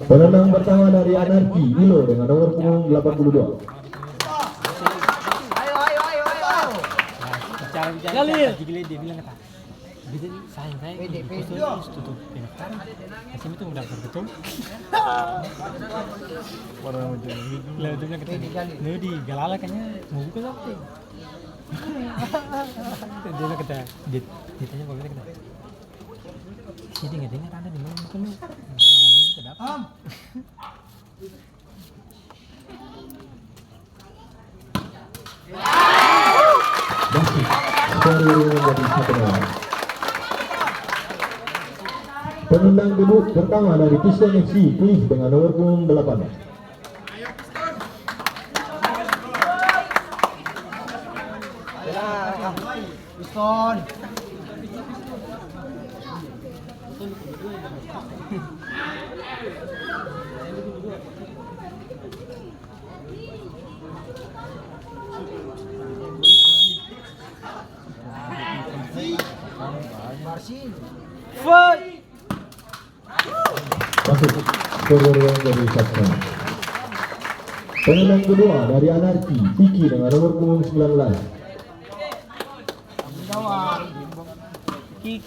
Penendang pertama dari Anarki Ilo dengan nomor punggung 82. Galir. Dia bilang kata, sayang tutup pendaftaran. Kasih itu udah betul. Lalu dia bilang kata, di galala kayaknya mau buka apa? Dia bilang kata, dia tanya kalau dia kata, jadi nggak dengar ada di mana bukan lu? Namanya kita dapat. Penendang debut pertama dari Piston FC Cliff dengan nomor punggung 8. Piston. Masuk skor yang dari Sabta. Penendang kedua dari Anarki Vicky dengan nomor punggung 19. Ki.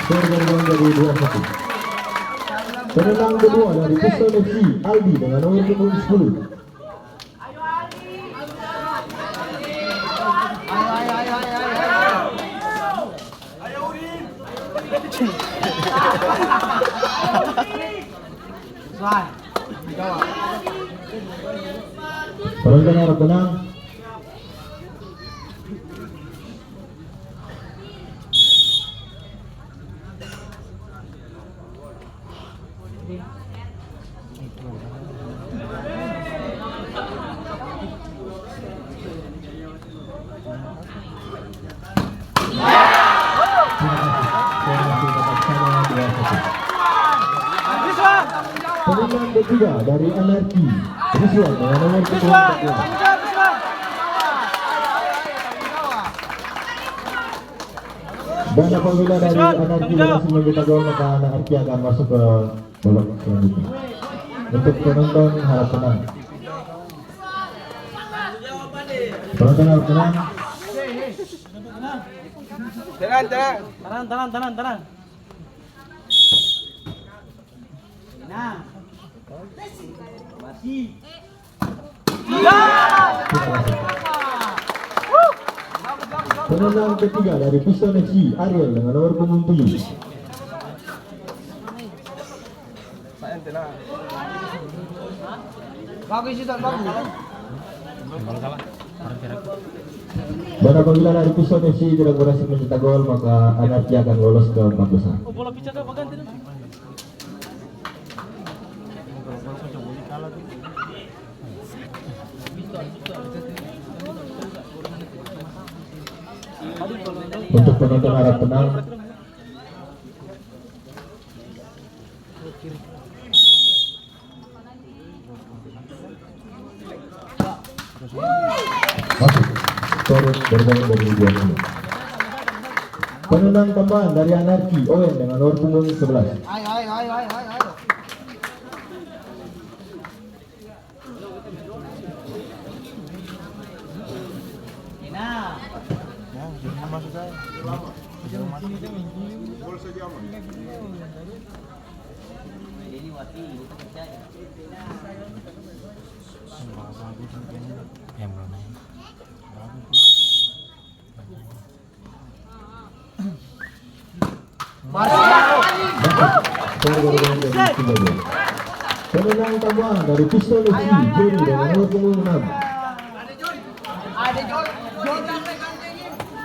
Skor yang dari 2-1. Penendang kedua dari Piston FC Aldi dengan nomor punggung 10. Penonton harap tenang. Penendang ketiga dari Anarki Rizwan dengan nomor punggung 14. Dan apabila dari Anarki berhasil mencetak gol, maka Anarki akan masuk ke babak selanjutnya. Untuk penonton harap tenang. Penonton harap tenang. Tenang. Nah. Penendang ketiga dari Piston FC Ariel dengan nomor punggung 7. Bagus itu, bagus. Dan apabila dari Piston FC tidak berhasil mencetak gol, maka Anarki akan lolos ke 4 besar. Bola pica apa ganti dong? Untuk penonton harap tenang. Masuk. Skor bermain dari 2-0. Penendang tambahan dari Anarki Owen dengan nomor punggung 11. Ayo. Masuk saya. Yang belum. Penendang tambahan dari Piston FC Jerry dengan nomor punggung 6.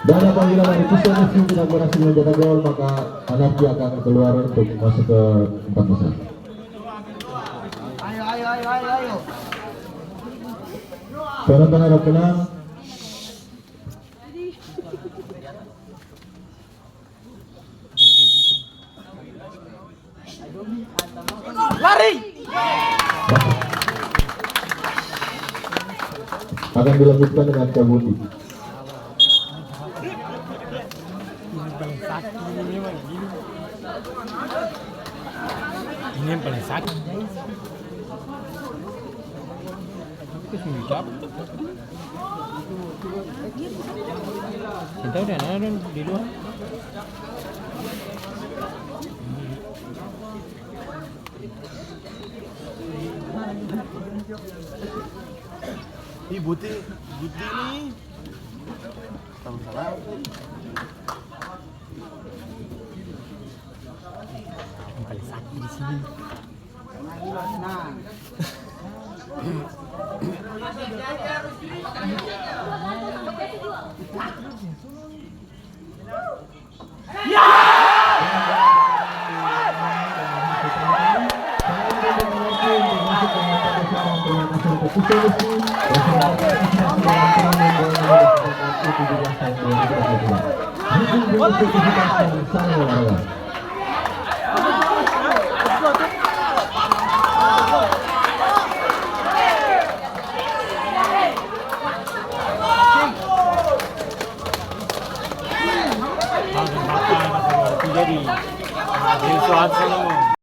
Dan apabila dari Piston FC tidak berhasil mencetak gol, maka Anarki akan keluar untuk masuk ke 4 besar. Ayo. Penonton harap tenang. Lari. Akan dilanjutkan dengan Kabuti. Ini paling sakit ini mah gini. Ini yang paling sakit. Itu singkap. Kita udah ada di luar. Ih, Buti nih. Tahu salah. Yang paling sakit di sini. Nah. Bola